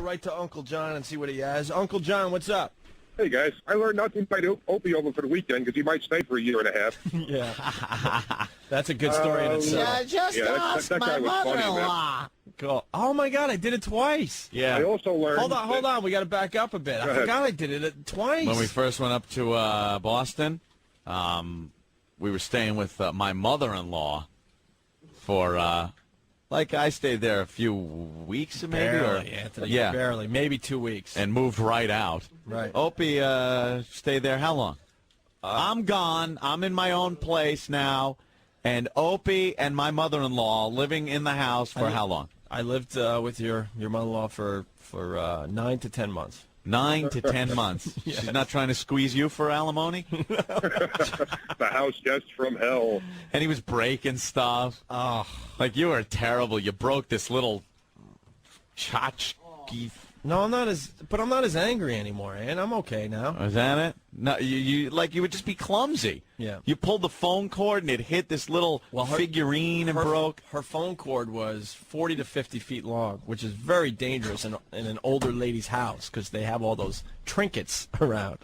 go right to Uncle John and see what he has. Uncle John, what's up? Hey, guys. I learned not to invite Opie over for the weekend because he might stay for a year and a half. Yeah. That's a good story in itself. Just ask that my guy was funny, mother-in-law. Cool. Oh, my God, I did it twice. Yeah. I also learned... Hold on. We got to back up a bit. I forgot I did it twice. When we first went up to Boston, we were staying with my mother-in-law for, I stayed there a few weeks, maybe? Barely, Anthony. Yeah. Barely. Maybe 2 weeks. And moved right out. Right. Opie stayed there how long? I'm gone. I'm in my own place now. And Opie and my mother-in-law living in the house for how long? I lived with your mother-in-law for 9 to 10 months. 9 to 10 months. Yes. She's not trying to squeeze you for alimony? The house guest from hell. And he was breaking stuff. Oh. Like, you were terrible. You broke this little tchotchke. No, I'm not as angry anymore, and I'm okay now. Is that it? No, you would just be clumsy. Yeah. You pulled the phone cord and it hit this little figurine and broke. Her phone cord was 40 to 50 feet long, which is very dangerous in an older lady's house because they have all those trinkets around.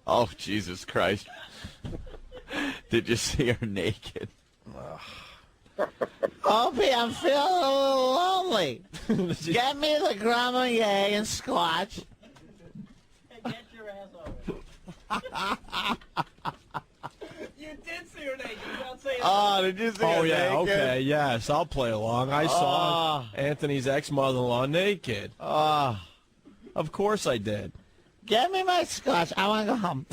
Oh, Jesus Christ. Did you see her naked? Opie, I'm feeling a little lonely. Get me the Cumia and scotch. Hey, get your ass over. You did see her naked. You don't say Oh, did you see her naked? Okay, yes, I'll play along. I saw Anthony's ex-mother-in-law naked. Of course I did. Get me my scotch. I want to go home.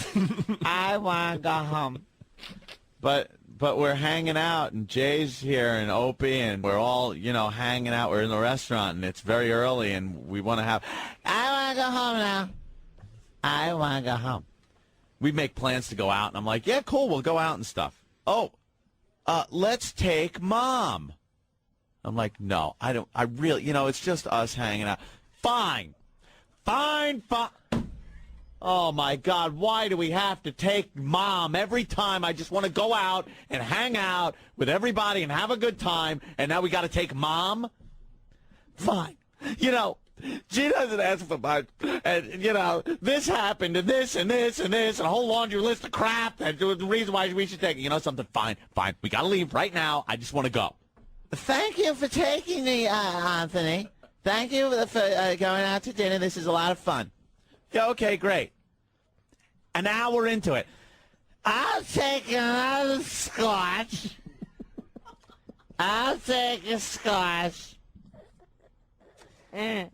I want to go home. But we're hanging out, and Jay's here, and Opie, and we're all, hanging out. We're in the restaurant, and it's very early, and we want to have... I want to go home now. I want to go home. We make plans to go out, and I'm like, yeah, cool, we'll go out and stuff. Oh, let's take Mom. I'm like, no, I really, it's just us hanging out. Fine. Oh, my God, why do we have to take Mom every time? I just want to go out and hang out with everybody and have a good time, and now we got to take Mom? Fine. She doesn't ask for much, and, this happened, and this, and this, and this, and a whole laundry list of crap. That's the reason why we should take it. Something, fine. We got to leave right now. I just want to go. Thank you for taking me, Anthony. Thank you for going out to dinner. This is a lot of fun. Yeah, okay, great. An hour into it. I'll take another scotch. I'll take a scotch. An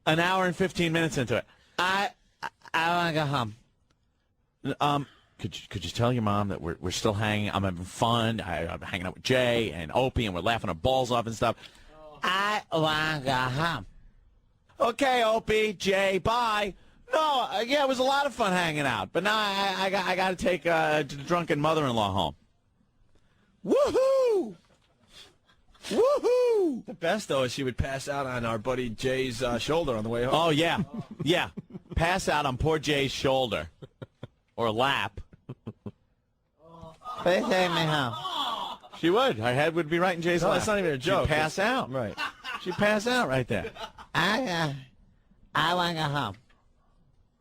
hour and 15 minutes into it. I want to go home. Could you tell your mom that we're still hanging? I'm having fun. I'm hanging out with Jay and Opie, and we're laughing our balls off and stuff. I want to go home. Okay, Opie, Jay, bye. No, yeah, it was a lot of fun hanging out, but now I got to take the drunken mother-in-law home. Woohoo! Woohoo! The best, though, is she would pass out on our buddy Jay's shoulder on the way home. Oh, yeah. Yeah. Pass out on poor Jay's shoulder. Or lap. Please take me home. She would. Her head would be right in Jay's lap. That's not even a joke. She'd pass out. Right. She'd pass out right there. I want to go home.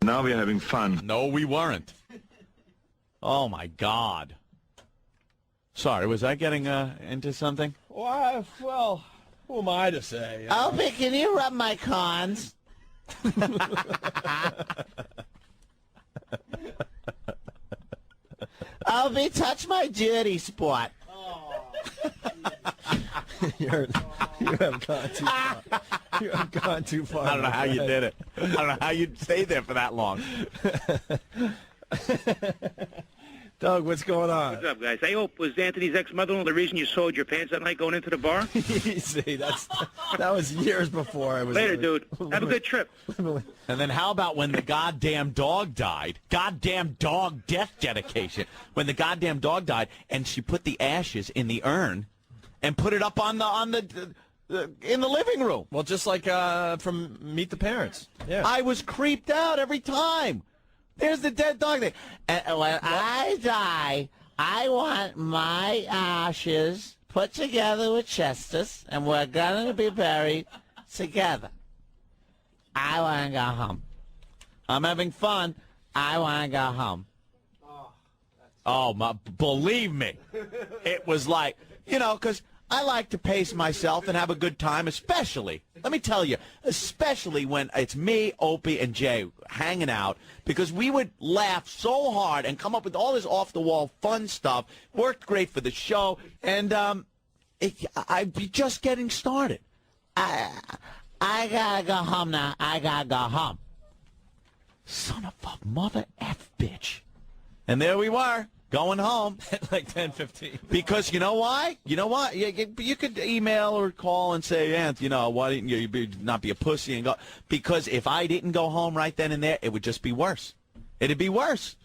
Now we're having fun. No, we weren't. Oh, my God. Sorry, was I getting into something? Well, who am I to say? Opie, can you rub my cons? Opie, touch my dirty spot. You have gone too far. You have gone too far. I don't know how you did it. I don't know how you stayed there for that long. Doug, what's going on? What's up, guys? I hope was Anthony's ex-mother-in-law the reason you soiled your pants that night going into the bar? See, that was years before I was. Later, dude. Have a good trip. And then how about when the goddamn dog died? Goddamn dog death dedication. When the goddamn dog died, and she put the ashes in the urn and put it up in the living room. Well, just like from Meet the Parents. Yeah. I was creeped out every time. There's the dead dog there. And when I die, I want my ashes put together with Chester's, and we're going to be buried together. I want to go home. I'm having fun. I want to go home. Oh, believe me, it was like, you know, because I like to pace myself and have a good time, especially, let me tell you, especially when it's me, Opie, and Jay hanging out, because we would laugh so hard and come up with all this off-the-wall fun stuff. Worked great for the show, and I'd be just getting started. I gotta go home now. I gotta go home. Son of a mother F bitch. And there we were, going home. At like 10:15. Because you know why? You know what? You could email or call and say, Ant, you know, why didn't you not be a pussy and go? Because if I didn't go home right then and there, it would just be worse. It'd be worse.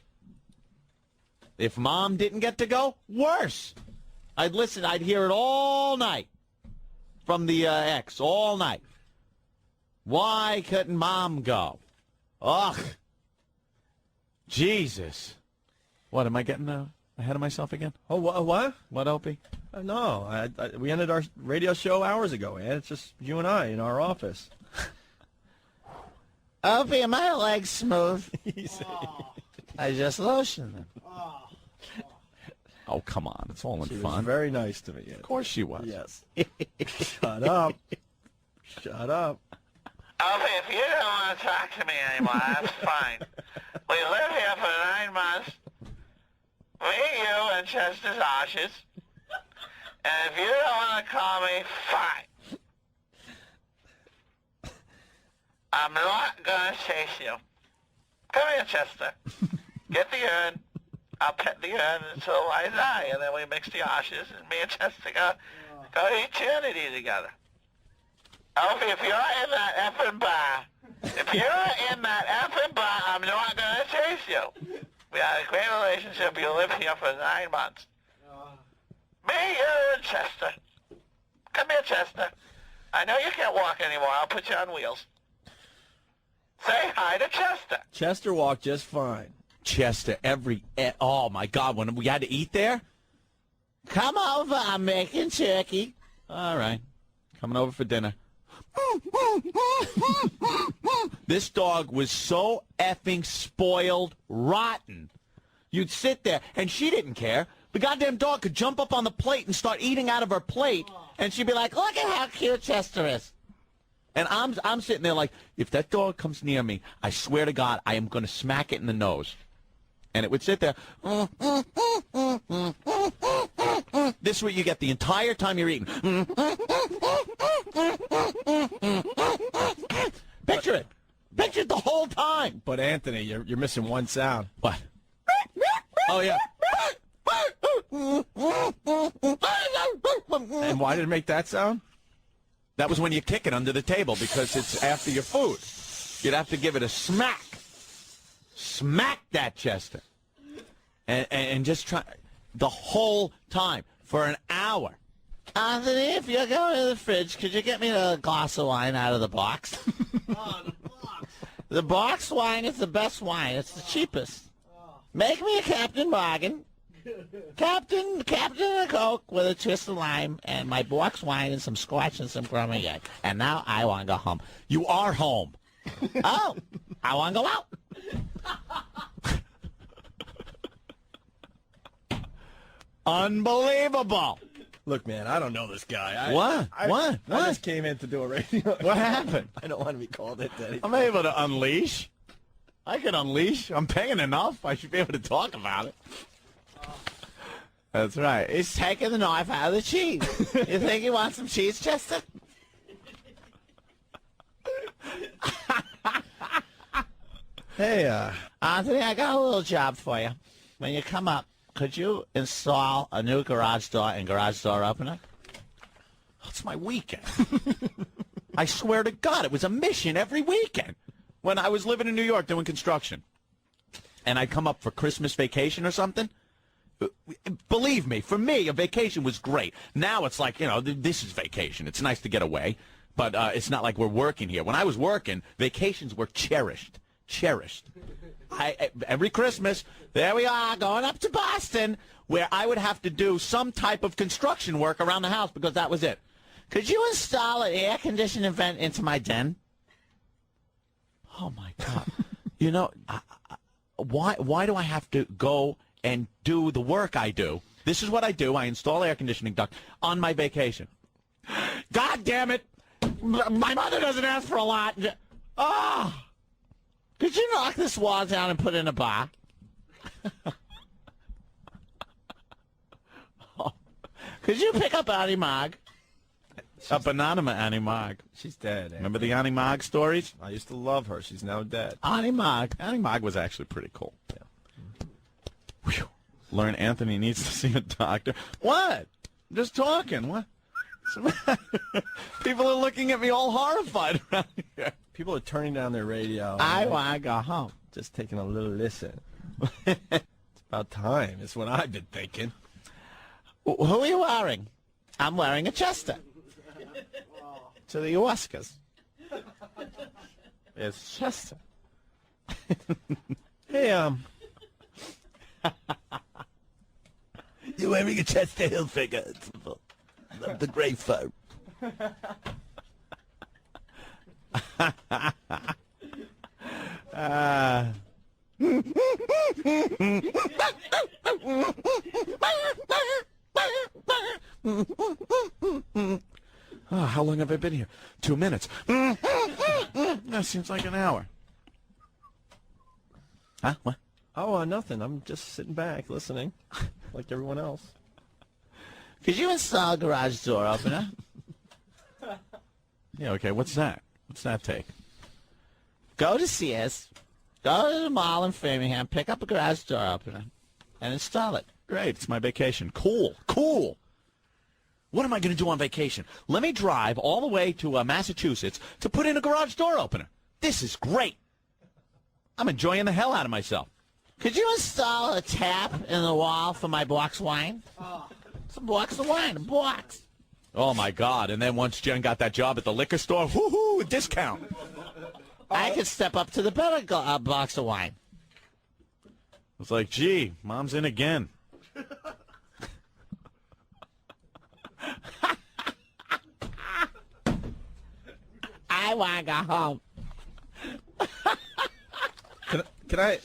If Mom didn't get to go, worse. I'd listen. I'd hear it all night from the ex, all night. Why couldn't Mom go? Ugh. Jesus. What, am I getting ahead of myself again? Oh, what? What, Opie? No, we ended our radio show hours ago, man. It's just you and I in our office. Opie, are my legs smooth? Easy. I just lotioned them. Oh, come on. It's all in She was fun. very nice to me. Of course she was. Yes. Shut up. Shut up. Opie, if you don't want to talk to me anymore, that's fine. We live here for 9 months. Me, you, and Chester's Ashes. And if you don't want to call me, fine. I'm not going to chase you. Come here, Chester. Get the urn. I'll pet the urn until I die, and then we mix the ashes, and me and Chester go to eternity together. Opie, if you're in that effing bar, I'm not going to chase you. We had a great relationship. You lived here for 9 months. Me, you, and Chester. Come here, Chester. I know you can't walk anymore. I'll put you on wheels. Say hi to Chester. Chester walked just fine. Chester, oh, my God, when we had to eat there? Come over. I'm making turkey. All right. Coming over for dinner. This dog was so effing spoiled rotten. You'd sit there, and she didn't care. The goddamn dog could jump up on the plate and start eating out of her plate, and she'd be like, look at how cute Chester is. And I'm sitting there like, if that dog comes near me, I swear to God, I am going to smack it in the nose. And it would sit there. This is what you get the entire time you're eating. Picture it. Picture it the whole time. But Anthony, you're missing one sound. What? Oh, yeah. And why did it make that sound? That was when you kick it under the table because it's after your food. You'd have to give it a smack. Smack that, Chester. And just try the whole time for an hour. Anthony, if you're going to the fridge, could you get me a glass of wine out of the box? Oh, the box. The box wine is the best wine. It's the cheapest. Make me a Captain Morgan. Captain a Coke with a twist of lime, and my box wine and some scotch and some Cumia. And now I want to go home. You are home. Oh, I want to go out. Unbelievable. Look, man, I don't know this guy. What? I just came in to do a radio. What happened? I don't want to be called it, Daddy. I'm able to unleash. I can unleash. I'm paying enough. I should be able to talk about it. That's right. He's taking the knife out of the cheese. You think he wants some cheese, Chester? Hey, Anthony, I got a little job for you. When you come up, could you install a new garage door and garage door opener? It's my weekend. I swear to God, it was a mission every weekend when I was living in New York doing construction. And I'd come up for Christmas vacation or something. Believe me, for me, a vacation was great. Now it's like, you know, this is vacation. It's nice to get away, but it's not like we're working here. When I was working, vacations were cherished. Cherished. Every Christmas, there we are, going up to Boston, where I would have to do some type of construction work around the house because that was it. Could you install an air conditioning vent into my den? Oh, my God. You know, why do I have to go and do the work I do? This is what I do. I install air conditioning duct on my vacation. God damn it. My mother doesn't ask for a lot. Ah! Could you knock this wall down and put in a bar? Could you pick up Annie Mog? A banana Annie Mog. She's dead. Remember the Annie Mog stories? I used to love her. She's now dead. Annie Mog. Annie Mog was actually pretty cool. Yeah. Whew. Learn Anthony needs to see a doctor. What? I'm just talking. What? People are looking at me all horrified around here. People are turning down their radio. I want to go home. Just taking a little listen. It's about time. It's what I've been thinking. Who are you wearing? I'm wearing a Chester. To the Oscars. It's Chester. Hey, You're wearing a Chester Hilfiger. The gray fur. How long have I been here? 2 minutes. That seems like an hour. Huh? What? oh, nothing. I'm just sitting back, listening, like everyone else. Could you install a garage door opener? Yeah, okay. What's that? What's that take? Go to Sears, go to the mall in Framingham, pick up a garage door opener, and install it. Great. It's my vacation. Cool. Cool. What am I going to do on vacation? Let me drive all the way to Massachusetts to put in a garage door opener. This is great. I'm enjoying the hell out of myself. Could you install a tap in the wall for my box wine? It's a box of wine, a box. Oh, my God. And then once Jen got that job at the liquor store, woohoo, a discount. I could step up to the better box of wine. It's like, gee, Mom's in again. I want to go home. Can I?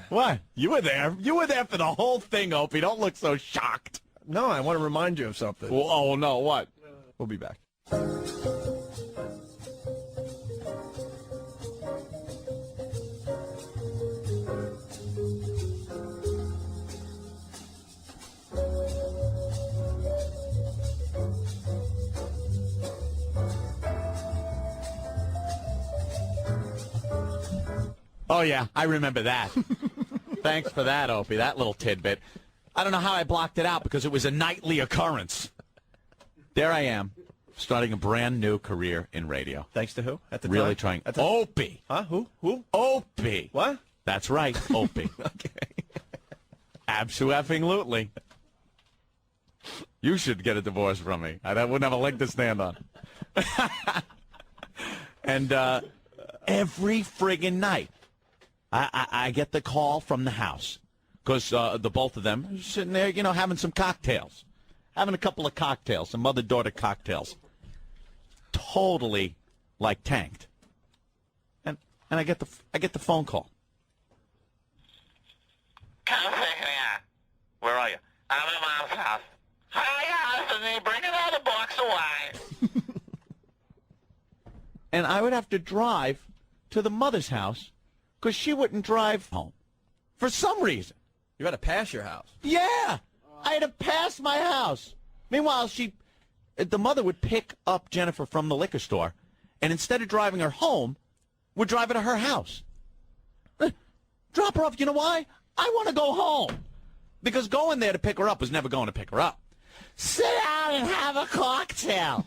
What? You were there. You were there for the whole thing, Opie. Don't look so shocked. No, I want to remind you of something. Oh, no, what? We'll be back. Oh, yeah, I remember that. Thanks for that, Opie, that little tidbit. I don't know how I blocked it out because it was a nightly occurrence. There I am, starting a brand new career in radio. Thanks to who? At the Really time? trying. Opie. Huh? Who? Opie. What? That's right, Opie. Okay. Abso-effing-lutely. You should get a divorce from me. I wouldn't have a leg to stand on. And every friggin' night, I get the call from the house because the both of them are sitting there, you know, having some cocktails, having a couple of cocktails, some mother-daughter cocktails, totally like tanked. And I get the phone call. Come pick me up. Where are you? I'm at Mom's house. Hi, Anthony. Bringing out a box of wine. And I would have to drive to the mother's house because she wouldn't drive home for some reason. You got to pass your house. Yeah, I had to pass my house. Meanwhile, the mother would pick up Jennifer from the liquor store, and instead of driving her home, would drive her to her house. Drop her off. You know why? I want to go home. Because going there to pick her up was never going to pick her up. Sit down and have a cocktail.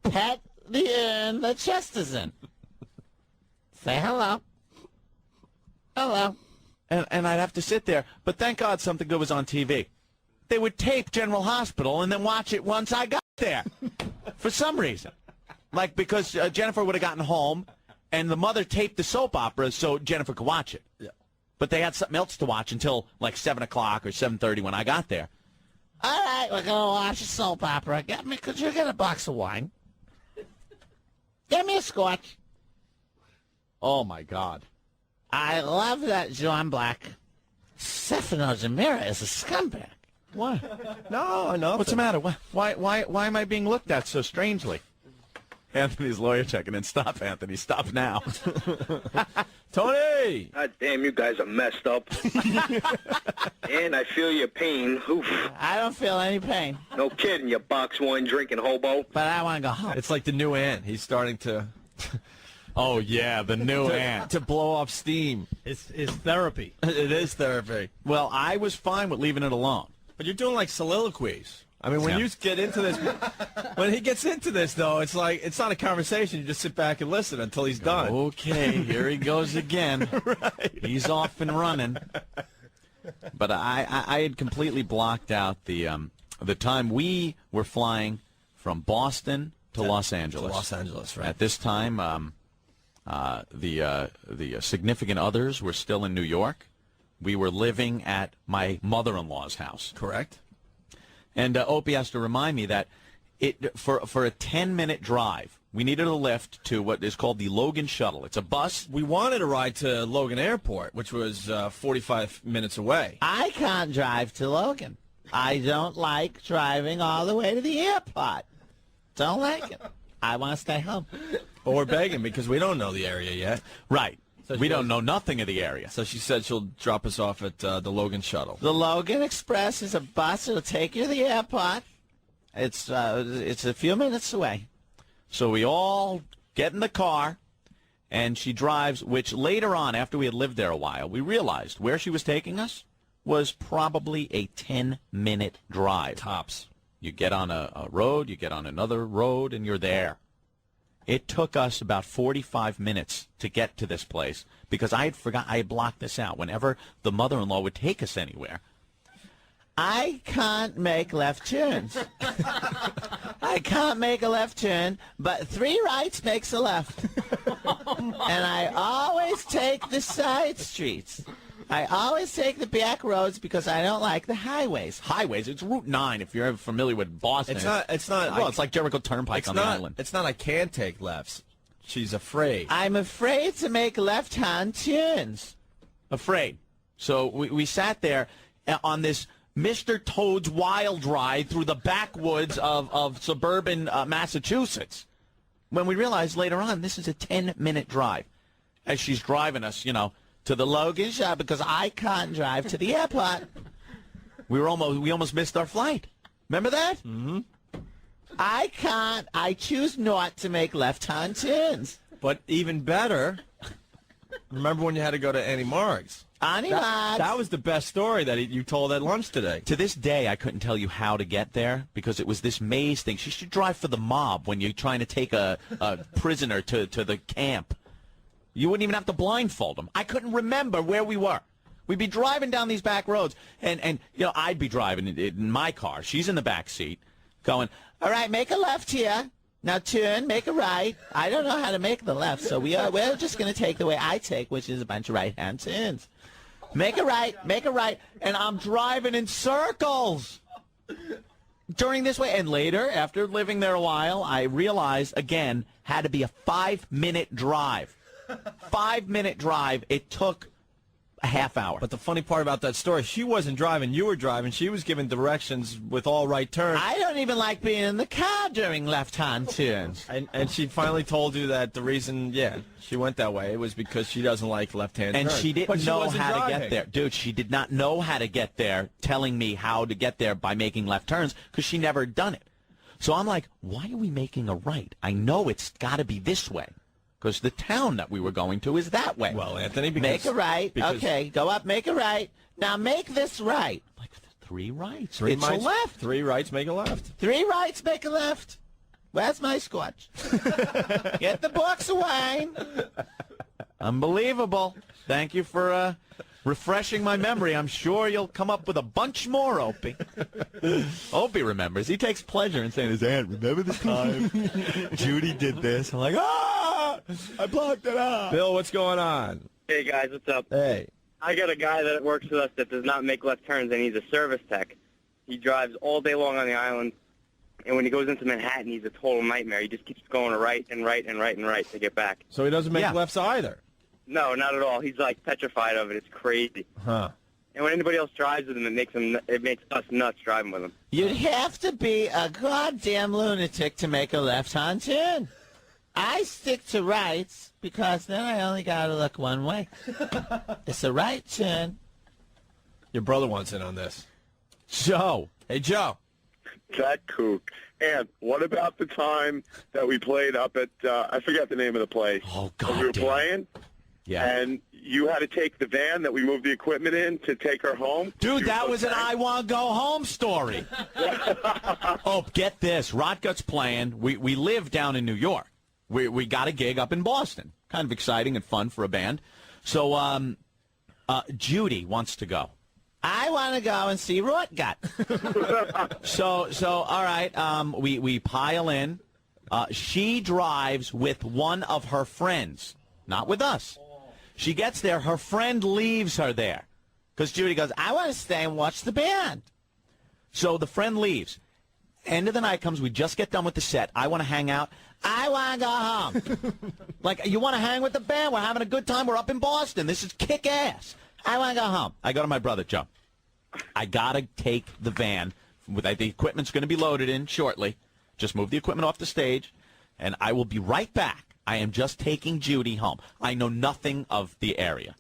Pet the inn the chest is in. Say hello. Hello. And I'd have to sit there. But thank God something good was on TV. They would tape General Hospital and then watch it once I got there. For some reason. Like because Jennifer would have gotten home and the mother taped the soap opera so Jennifer could watch it. Yeah. But they had something else to watch until like 7 o'clock or 7:30 when I got there. All right, we're going to watch a soap opera. Could you get a box of wine? Get me a scotch. Oh, my God. I love that John Black. Stefano Zamira is a scumbag. What? No, no. What's the matter? Why am I being looked at so strangely? Anthony's lawyer checking in. Stop, Anthony. Stop now. Tony! God damn, you guys are messed up. And I feel your pain. Oof. I don't feel any pain, No kidding, you box wine drinking hobo. but I want to go home. It's like the new Ant. He's starting to Oh, yeah, the new Ant. to blow off steam. It's therapy. It is therapy. Well, I was fine with leaving it alone. But you're doing like soliloquies. I mean, when Yeah. you get into this, when he gets into this, though, it's like it's not a conversation. You just sit back and listen until he's done. Okay, here he goes again. Right. He's off and running. But I had completely blocked out the time we were flying from Boston to Los Angeles. To Los Angeles, right? At this time, the significant others were still in New York. We were living at my mother-in-law's house. Correct. And Opie has to remind me that for a 10-minute drive, we needed a lift to what is called the Logan Shuttle. It's a bus. We wanted a ride to Logan Airport, which was 45 minutes away. I can't drive to Logan. I don't like driving all the way to the airport. Don't like it. I want to stay home. But we're begging because we don't know the area yet. Right. So We she don't goes- know nothing of the area. So she said she'll drop us off at the Logan Shuttle. The Logan Express is a bus. It'll take you to the airport. It's a few minutes away. So we all get in the car, and she drives, which later on, after we had lived there a while, we realized where she was taking us was probably a 10-minute drive. Tops. You get on a road, you get on another road, and you're there. It took us about 45 minutes to get to this place because I had blocked this out. Whenever the mother-in-law would take us anywhere, I can't make left turns. I can't make a left turn, but 3 rights makes a left. And I always take the side streets. I always take the back roads because I don't like the highways. highways, it's Route 9 if you're ever familiar with Boston. It's not. Well, it's like Jericho Turnpike It's on not. the island. It's not. I can take lefts. She's afraid. I'm afraid to make left-hand turns. Afraid. So we sat there on this Mr. Toad's wild ride through the backwoods of suburban Massachusetts when we realized later on this is a 10-minute drive as she's driving us, to the Logan Shut up, because I can't drive to the airport. we almost missed our flight. Remember that? Mm-hmm. I can't. I choose not to make left-hand turns. But even better, remember when you had to go to Annie Marg's? Annie That was the best story that you told at lunch today. To this day, I couldn't tell you how to get there because it was this maze thing. She should drive for the mob when you're trying to take a prisoner to the camp. You wouldn't even have to blindfold them. I couldn't remember where we were. We'd be driving down these back roads, and I'd be driving in my car. She's in the back seat going, All right, make a left here. Now turn, make a right. I don't know how to make the left, so we're just going to take the way I take, which is a bunch of right-hand turns. Make a right, and I'm driving in circles during this way. And later, after living there a while, I realized, again, had to be a 5-minute drive. 5-minute drive. It took a half hour. But the funny part about that story, she wasn't driving. You were driving. She was giving directions with all right turns. I don't even like being in the car during left-hand turns. And she finally told you that the reason, she went that way, it was because she doesn't like left-hand And turns. she But didn't know wasn't how to driving. get there. Dude, she did not know how to get there, telling me how to get there by making left turns because she never done it. So I'm like, why are we making a right? I know it's got to be this way because the town that we were going to is that way. Well, Anthony, because... Make a right. because Okay, go up, make a right. Now make this right. Like 3 rights. Three It's rights, a left. 3 rights make a left. 3 rights, make a left. Where's my scotch? Get the box of wine. Unbelievable. Thank you for refreshing my memory. I'm sure you'll come up with a bunch more, Opie. Opie remembers. He takes pleasure in saying, his aunt, remember the time Judy did this? I'm like, I blocked it out. Bill, what's going on? Hey guys, what's up? Hey. I got a guy that works with us that does not make left turns, and he's a service tech. He drives all day long on the island, and when he goes into Manhattan, he's a total nightmare. He just keeps going right and right and right and right to get back. So he doesn't make Yeah. lefts either. No, not at all. He's like petrified of it. It's crazy. Huh. And when anybody else drives with him, it makes us nuts driving with him. You'd have to be a goddamn lunatic to make a left-hand turn. I stick to rights because then I only gotta look one way. It's a right turn. Your brother wants in on this. Joe. Hey, Joe. That kook. And what about the time that we played up at, I forget the name of the place. Oh, But we were God. playing, Yeah. and you had to take the van that we moved the equipment in to take her home. Dude, You that were was an okay? I Want to Go Home story. Oh, get this. Rotgut's playing. We live down in New York. We got a gig up in Boston. Kind of exciting and fun for a band. So Judy wants to go. I want to go and see Rotgut. So all right, we pile in. She drives with one of her friends, not with us. She gets there. Her friend leaves her there because Judy goes, I want to stay and watch the band. so the friend leaves. End of the night comes. We just get done with the set. I want to hang out. I want to go home. Like, you want to hang with the band? We're having a good time. We're up in Boston. This is kick-ass. I want to go home. I go to my brother, Joe. I got to take the van. The equipment's going to be loaded in shortly. Just move the equipment off the stage, and I will be right back. I am just taking Judy home. I know nothing of the area.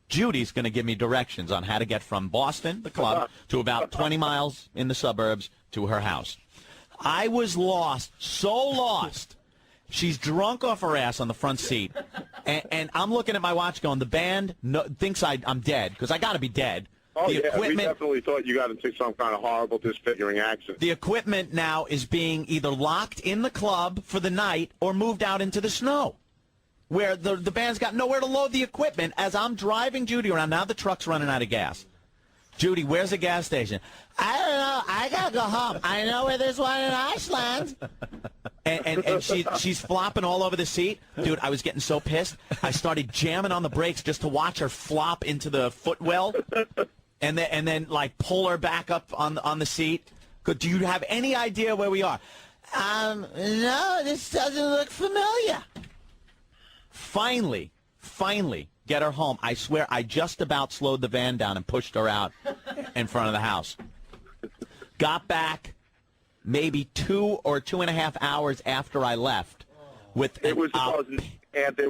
Judy's going to give me directions on how to get from Boston, the club, to about 20 miles in the suburbs to her house. I was lost, so lost. She's drunk off her ass on the front seat, and I'm looking at my watch going, the band thinks I'm dead, because I got to be dead. Oh, The yeah, we equipment, definitely thought you got into some kind of horrible disfiguring accident. the equipment now is being either locked in the club for the night or moved out into the snow, where the band's got nowhere to load the equipment as I'm driving Judy around. Now the truck's running out of gas. Judy, where's the gas station? I don't know. I got to go home. I know where there's one in Iceland. And she's flopping all over the seat. Dude, I was getting so pissed. I started jamming on the brakes just to watch her flop into the footwell and then like pull her back up on the seat. Do you have any idea where we are? No, this doesn't look familiar. Finally, get her home. I swear I just about slowed the van down and pushed her out in front of the house. Got back maybe 2 or 2.5 hours after I left. It was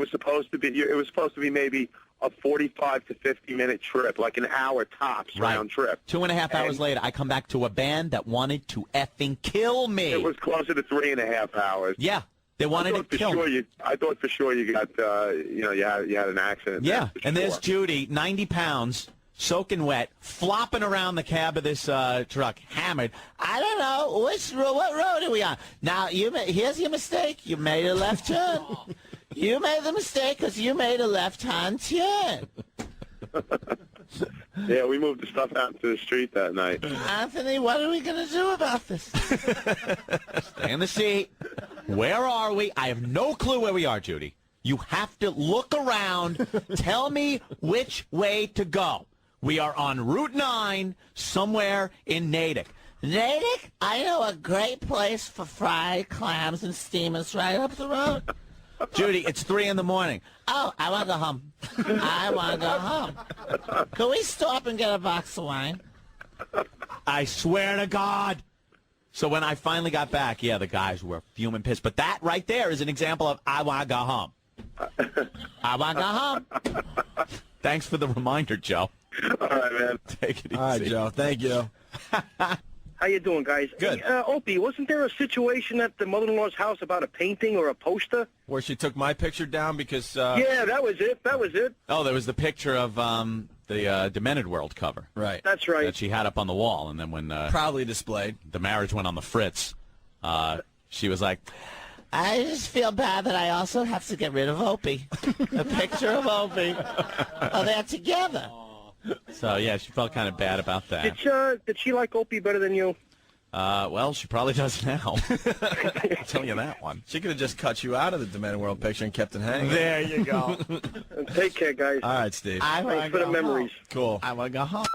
supposed to be maybe a 45 to 50-minute trip, like an hour tops round trip. 2.5 hours later, I come back to a band that wanted to effing kill me. It was closer to 3.5 hours. Yeah, they wanted to kill me. I thought for sure you got, you had an accident. Yeah, for and there's sure. Judy, 90 pounds, soaking wet, flopping around the cab of this truck, hammered. I don't know. What road are we on? Now, here's your mistake. You made a left turn. You made the mistake because you made a left-hand turn. Yeah, we moved the stuff out into the street that night. Anthony, what are we going to do about this? Stay in the seat. Where are we? I have no clue where we are, Judy. You have to look around. Tell me which way to go. We are on Route 9, somewhere in Natick. Natick? I know a great place for fried clams and steamers right up the road. Judy, it's 3 in the morning. Oh, I want to go home. I want to go home. Can we stop and get a box of wine? I swear to God. So when I finally got back, yeah, the guys were fuming pissed. But that right there is an example of I want to go home. I want to go home. Thanks for the reminder, Joe. All right, man. Take it easy. All right, Joe. Thank you. How you doing, guys? Good. Hey, Opie, wasn't there a situation at the mother-in-law's house about a painting or a poster? Where she took my picture down because... Yeah, that was it. Oh, there was the picture of the Demented World cover. Right. That's right. That she had up on the wall. And then when Proudly displayed. the marriage went on the fritz, she was like, I just feel bad that I also have to get rid of Opie. A picture of Opie. Oh, they're together. so yeah, she felt kind of bad about that. Did she like Opie better than you? Well, she probably does now. I'll tell you that one. She could have just cut you out of the Demented World picture and kept it hanging. There you go. Take care, guys. All right, Steve. I want Thanks to for go the memories. home. Cool. I want to go home.